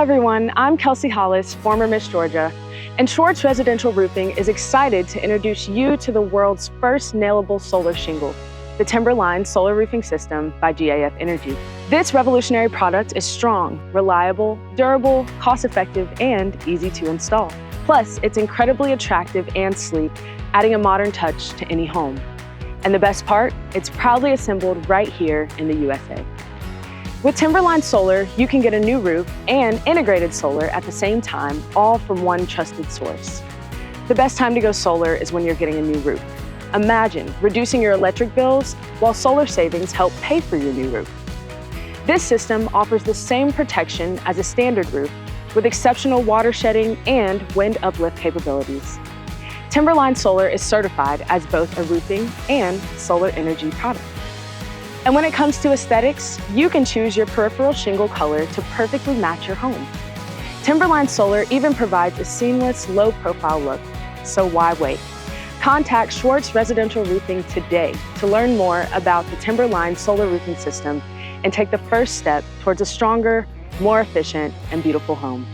everyone, I'm Kelsey Hollis, former Miss Georgia, and Schwartz Residential Roofing is excited to introduce you to the world's first nailable solar shingle, the Timberline Solar Roofing System by GAF Energy. This revolutionary product is strong, reliable, durable, cost-effective, and easy to install. Plus, it's incredibly attractive and sleek, adding a modern touch to any home. And the best part, it's proudly assembled right here in the USA. With Timberline Solar, you can get a new roof and integrated solar at the same time, all from one trusted source. The best time to go solar is when you're getting a new roof. Imagine reducing your electric bills while solar savings help pay for your new roof. This system offers the same protection as a standard roof with exceptional water shedding and wind uplift capabilities. Timberline Solar is certified as both a roofing and solar energy product. And when it comes to aesthetics, you can choose your peripheral shingle color to perfectly match your home. Timberline Solar even provides a seamless, low-profile look, so why wait? Contact Schwartz Residential Roofing today to learn more about the Timberline Solar Roofing System and take the first step towards a stronger, more efficient, and beautiful home.